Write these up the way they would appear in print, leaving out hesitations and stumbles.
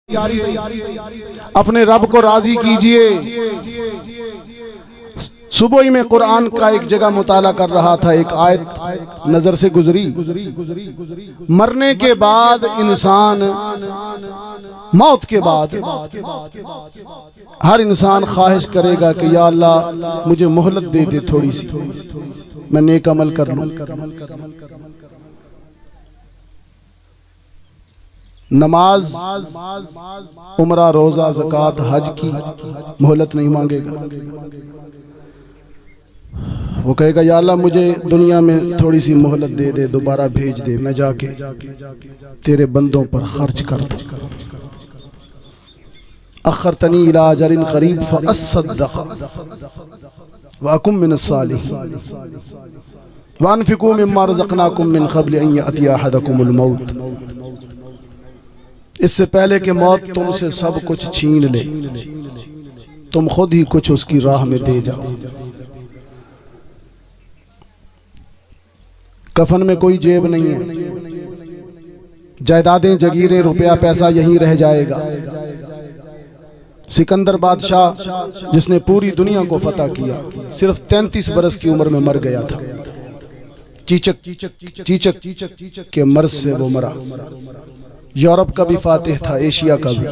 अपने रब को राजी कीजिए। सुबह ही में कुरान का एक जगह मुताला कर रहा था, एक आयत नजर से गुजरी। मरने के बाद इंसान, मौत के बाद हर इंसान ख्वाहिश करेगा कि या अल्लाह मुझे मोहलत दे दे थोड़ी सी, मैं नेक अमल कर लूं। नमाज, उम्रा, रोजा, ज़कात, हज की मोहलत नहीं मांगेगा। वो कहेगा या अल्लाह मुझे दुनिया में थोड़ी सी मोहलत दे दे, दोबारा भेज दे, मैं जाके तेरे बंदों पर खर्च कर दूं। अखरतनी इला अजरिन करीब फअस्सद्दक़ व अकुम मिनस सालिहीन व अनफिकू मिम्मा रज़क़नाकुम मिन क़ब्ल अन यअतिया अहदकुमुल मौत। इससे पहले कि मौत तुमसे सब कुछ छीन ले, तुम खुद ही कुछ उसकी राह में दे जाओ। कफन में कोई जेब नहीं है, जायदादें, जगीरें, रुपया पैसा यहीं रह जाएगा। सिकंदर बादशाह जिसने पूरी दुनिया को फतह किया, सिर्फ 33 बरस की उम्र में मर गया था। चीचक के मर्ज से वो मरा। यूरोप का भी फातिह था, एशिया का भी।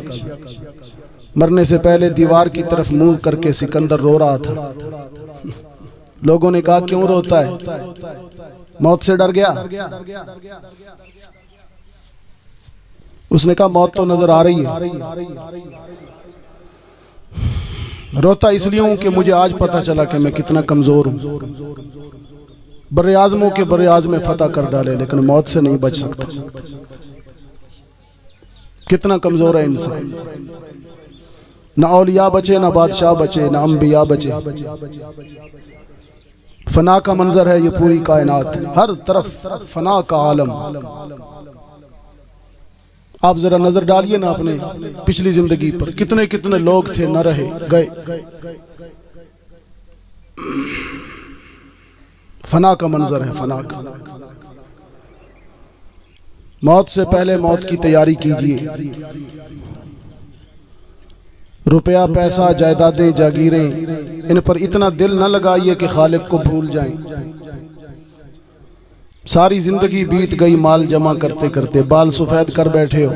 मरने से पहले दीवार की तरफ मुंह करके सिकंदर रो रहा था। लोगों ने कहा क्यों रोता है? मौत से डर गया? उसने कहा मौत तो नजर आ रही है, रोता इसलिए हूं कि मुझे आज पता चला कि मैं कितना कमजोर हूं। बर्रे आज़मों के बर्रे आज़म फतह कर डाले, लेकिन मौत से नहीं बच सकता। कितना कमजोर है इंसान। न औलिया बचे, न बादशाह बचे, न अंबिया बचे। फना का मंजर है ये पूरी कायनात, हर तरफ फना का आलम। आप जरा नजर डालिए ना अपने पिछली जिंदगी पर, कितने कितने लोग थे, न रहे, गए। फना का मंजर है, फना का। मौत से पहले मौत की तैयारी कीजिए। रुपया, पैसा, जायदादें, जागीरें, इन पर इतना दिल न लगाइए कि खालिक को भूल जाएं। सारी जिंदगी बीत गई माल जमा करते करते, बाल सफेद कर बैठे हो।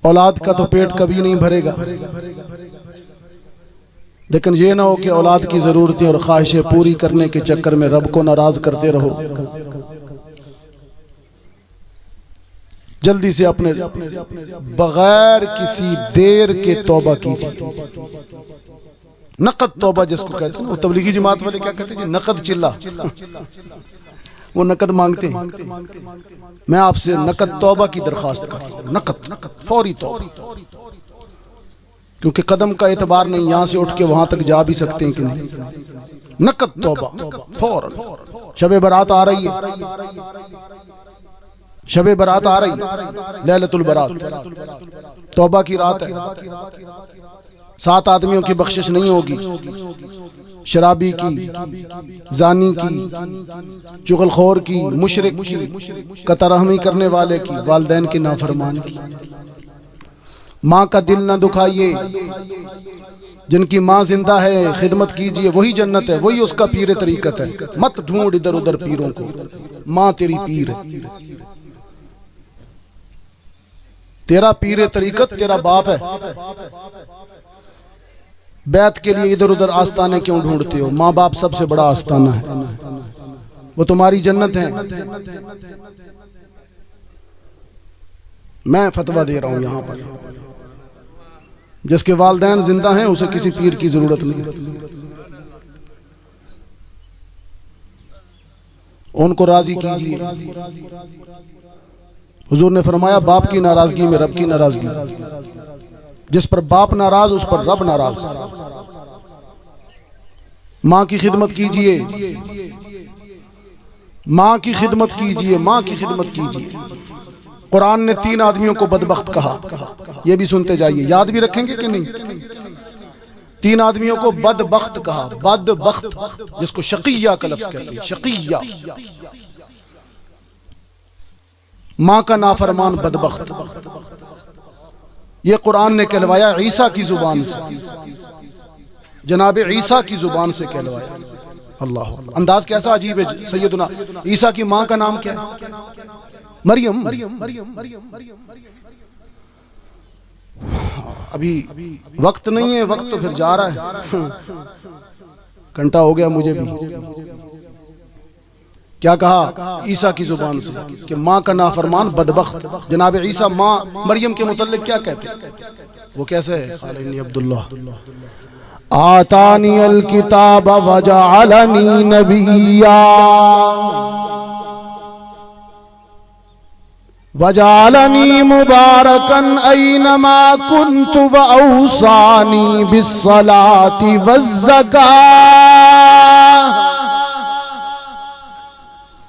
औलाद का तो पेट कभी नहीं भरेगा, लेकिन ये ना हो कि औलाद की जरूरतें और ख्वाहिशें पूरी करने के चक्कर में रब को नाराज करते रहो। जल्दी से अपने बगैर किसी देर के तौबा कीजिए। नकद तौबा जिसको कहते हैं, वो तबलीगी जमात वाले क्या कहते हैं, नकद चिल्ला। वो नकद मांगते हैं। मैं आपसे नकद तौबा की दरखास्त करता हूं, नकद, फौरी तौबा। क्योंकि कदम का एतबार नहीं, यहां से उठ के वहां तक जा भी सकते हैं कि नहीं। नकद तौबा फौरन। शबे बारात आ रही है, शबे बारात आ रही, लैलतुल बारात, तौबा की रात है। 7 आदमियों की बख्शिश नहीं होगी, शराबी की, जानी की, चुगलखोर की, मुशरिक की, कतरहमी करने वाले की, वालिदैन की नाफरमान की। माँ का दिल न दुखाइए। जिनकी माँ जिंदा है खिदमत कीजिए, वही जन्नत है, वही उसका पीर तरीकत है। मत ढूंढ इधर उधर पीरों को, माँ तेरी पीर है। तेरा पीर तरीकत तेरा बाप है। बैत के लिए इधर उधर आस्ताने क्यों ढूंढते हो? माँ बाप सबसे बड़ा आस्ताना है, वो तुम्हारी जन्नत है। मैं फतवा दे रहा हूं यहां पर, जिसके वालिदैन जिंदा हैं उसे किसी पीर की जरूरत नहीं। उनको राजी कीजिए। हुजूर ने फरमाया बाप की नाराजगी में रब की नाराजगी। जिस पर बाप नाराज उस पर रब नाराज। माँ की खिदमत कीजिए, माँ की खिदमत कीजिए, माँ की खिदमत कीजिए। कुरान ने 3 आदमियों को बदबख्त कहा, ये भी सुनते जाइए, याद भी रखेंगे कि नहीं? 3 आदमियों को बदबख्त कहा। बदबख्त जिसको शकीया का लफ्ज कहते हैं, शकीया। माँ का नाफरमान बदबख्त। ये कुरान ने कहलवाया ईसा की जुबान से, जनाब ईसा की जुबान से कहलवाया। अल्लाह, अंदाज कैसा अजीब है। सैयदना ईसा की माँ का नाम क्या है? मरियम। अभी वक्त नहीं है, वक्त तो फिर जा रहा है, घंटा हो गया मुझे भी। क्या कहा ईसा की जुबान से कि माँ का नाफरमान बदबख्त। जनाब ईसा माँ मरियम के मुतल्लिक क्या कहते हैं? वो कैसे है? क़ाल अब्दुल्लाह आतानी अल किताब वजअलनी नबिय्या वजअलनी मुबारकन ऐनमा कुन्तु व औसानी बिस्सलाति वज़्ज़कात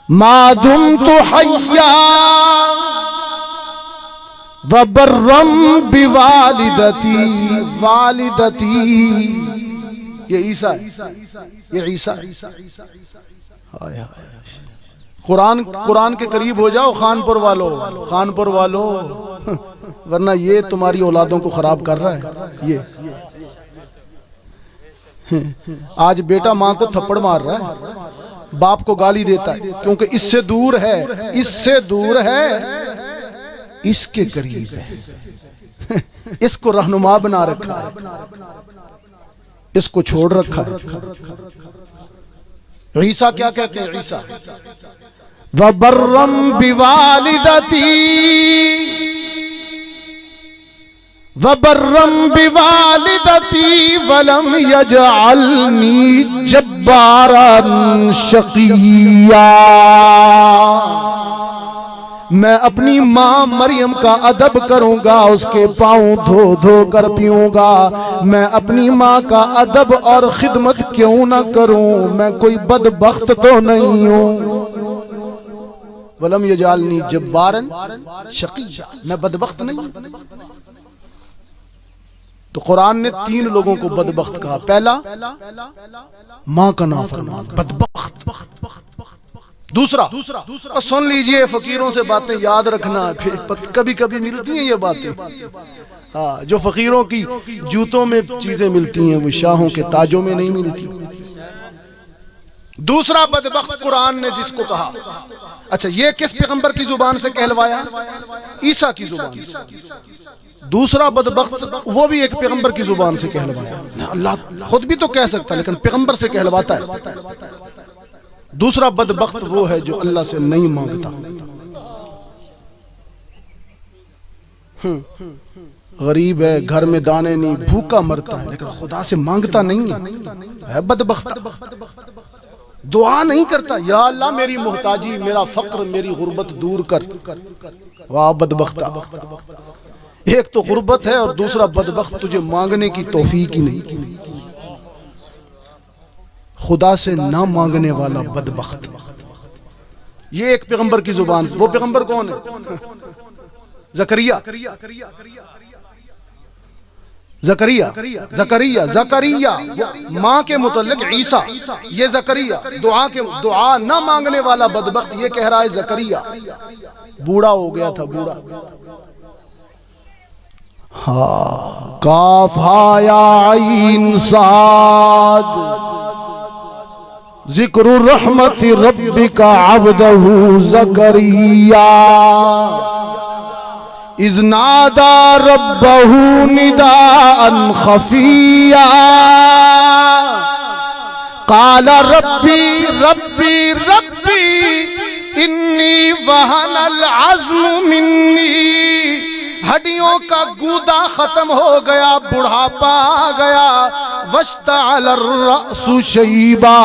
मा दुम्तु हय्या वबर्रम बिवालिदती वालिदती। ये ईसा, ये ईसा। कुरान के करीब हो जाओ खानपुर वालों, वरना ये तुम्हारी औलादों को खराब कर रहा है। ये आज बेटा माँ को थप्पड़ मार रहा है, बाप को गाली देता है, क्योंकि इससे दूर है, इसके करीब है, इसको रहनुमा बना रखा है, इसको छोड़ रखा है। ईसा क्या कहते हैं? ईसा वबर्रम बिवालिदती वलम यजअलनी जब्बारन शकिया। मैं अपनी माँ मरियम का अदब करूंगा, उसके पाँव धो धो कर पीऊंगा। मैं अपनी माँ का अदब और खिदमत क्यों ना करूं? मैं कोई बदबख्त तो नहीं हूं। वलम यजअलनी जब्बारन शकिया, मैं बदबख्त नहीं। तो कुरान ने 3 लोगों को बदबख्त कहा। पहला माँ का नाफरमान बदबख्त। दूसरा और सुन लीजिए, फकीरों से बातें याद रखना, कभी कभी मिलती हैं ये बातें। हाँ, जो फकीरों की जूतों में चीजें मिलती हैं वो शाहों के ताजों में नहीं मिलती। दूसरा बदबख्त कुरान ने जिसको कहा, अच्छा ये किस पैगंबर की जुबान से कहलवाया? ईसा की जुबान से। दूसरा बदबख्त वो भी एक पैगंबर की जुबान से कहलवाया। अल्लाह खुद भी तो कह सकता है, लेकिन पैगंबर से कहलवाता है। दूसरा बदबख्त वो है जो अल्लाह से नहीं मांगता। गरीब है, घर में दाने नहीं, भूखा मरता है, लेकिन खुदा से मांगता नहीं है बदबख्त। दुआ नहीं करता, या अल्लाह मेरी मोहताजी, मेरा फक्र, मेरी गुर्बत दूर कर। वाह बदबख्ता। एक तो गुर्बत है और दूसरा बदबख्त तुझे मांगने की तौफीक ही नहीं। खुदा से ना मांगने वाला बदबख्त। ये एक पैगंबर की जुबान। वो पैगंबर कौन है? ज़करिया। माँ के मुतल्लिक ईसा, ये ज़करिया। दुआ ना मांगने वाला बदबख्त, ये कह रहा है ज़करिया। बूढ़ा हो गया था, बूढ़ा। हाँ, काफ हा या आइन साद ज़िक्र रहमति रब्बिका अब्दहू ज़करिया इज़ नादा रब्बहू निदाअन खफिया क़ाल रब्बी रब्बी रब्बी इन्नी वहनल अज़्मु मिन्नी। हड्डियों का गूदा खत्म हो गया, बुढ़ापा आ गया। वश्तअल अर्रअसु शैबा,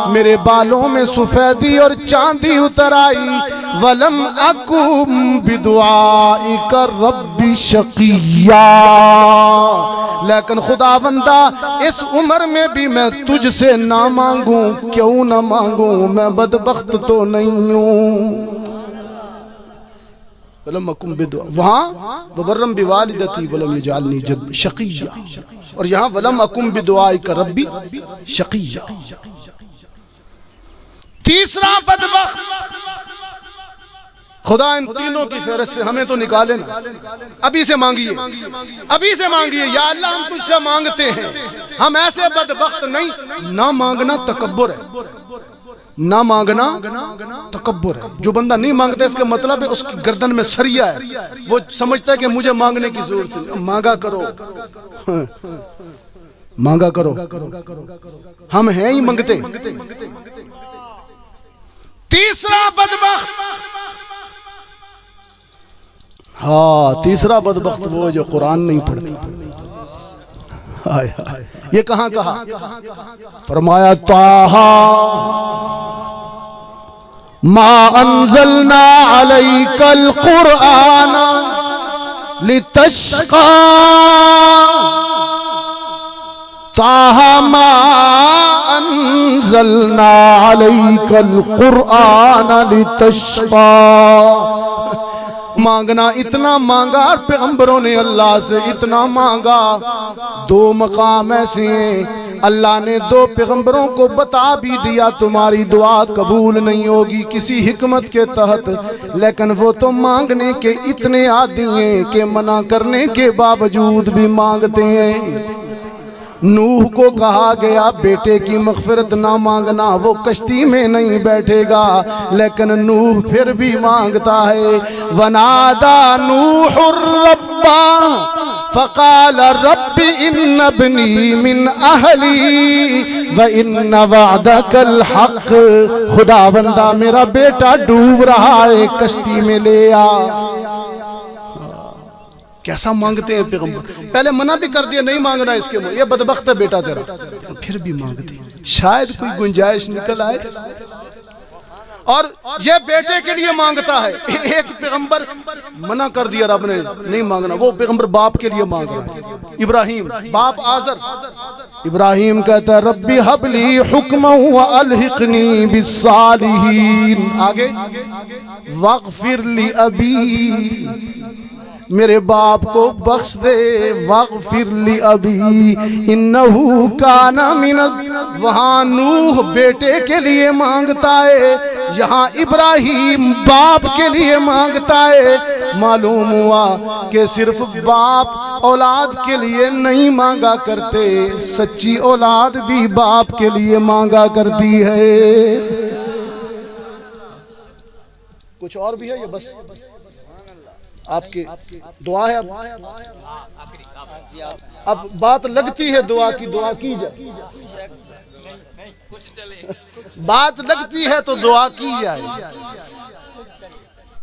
मेरे बालों में सफेदी और चांदी उतर आई। वलम अकुम बिदुआइका रब्बी शकिया, लेकिन खुदावंदा इस उम्र में भी मैं तुझसे ना मांगूं। क्यों ना मांगूं? मैं बदबख्त तो नहीं हूं। वहाँ वबर्रम बिवालिदती वलम यजअलनी जब शकिया, और यहाँ वलम अकुम बिदुआइका रब्बी शकिया। तीसरा बदबख्त खुदा इन तीनों की फेहरिस्त से हमें तो निकाले ना। अभी से मांगिए, अभी से मांगिए, या अल्लाह हम तुझसे मांगते हैं, हम ऐसे बदबख्त नहीं। ना मांगना तकब्बुर है, ना मांगना तकब्बुर है। जो बंदा नहीं मांगता इसका मतलब है उसकी गर्दन में सरिया है, वो समझता है कि मुझे मांगने की जरूरत है। मांगा करो, मांगा करो, हम हैं ही मांगते। तीसरा बदबख्त, हाँ तीसरा बदबख्त वो जो कुरान नहीं पढ़ता। हाय हाय, ये कहां कहा? फरमाया ताहा मा अंज़लना अलैकल कुरआन लितश्क़ा, ताहा मा अंज़लना अलैकल कुरआन लितश्क़ा। मांगना इतना मांगा, पैगंबरों ने अल्लाह से इतना मांगा। दो मकाम ऐसे हैं, अल्लाह ने दो पैगंबरों को बता भी दिया तुम्हारी दुआ कबूल नहीं होगी किसी हिकमत के तहत, लेकिन वो तो मांगने के इतने आदी हैं कि मना करने के बावजूद भी मांगते हैं। नूह को कहा गया बेटे की मग़फ़िरत ना मांगना, वो कश्ती में नहीं बैठेगा, लेकिन नूह फिर भी मांगता है। वनादा नूहुर रब्बा फ़क़ाल रब्बि इन्न इब्नी मिन अहली व इन्न वअदकल हक़। खुदावंदा मेरा बेटा डूब रहा है, कश्ती में ले आ। कैसा मांगते हैं पैगंबर। पहले मना भी कर दिया नहीं मांगना इसके मुंह, ये बदबख्त है बेटा तेरा, फिर भी मांगते, शायद कोई गुंजाइश निकल आए। और ये बेटे के लिए मांगता है। एक पैगंबर मना कर दिया रब ने नहीं मांगना, वो पैगंबर बाप के लिए मांग रहा है। इब्राहिम बाप आज़र, इब्राहिम कहता है रब्बी हबली हुक्मन व अलहिकनी बिस्सालिहीन। आगे वग़फ़िर ली अबी, मेरे बाप को बख्श दे। वग़फ़िर ली अबी इन्नहु काना मिन, वहाँ नूह बेटे के लिए मांगता है, यहाँ इब्राहिम बाप के लिए मांगता है। मालूम हुआ कि सिर्फ बाप औलाद के लिए नहीं मांगा करते, सच्ची औलाद भी बाप के लिए मांगा करती है। कुछ और भी है ये बस आपकी दुआ है। अब बात लगती है दुआ की, दुआ की जाए, बात लगती है तो दुआ की जाए।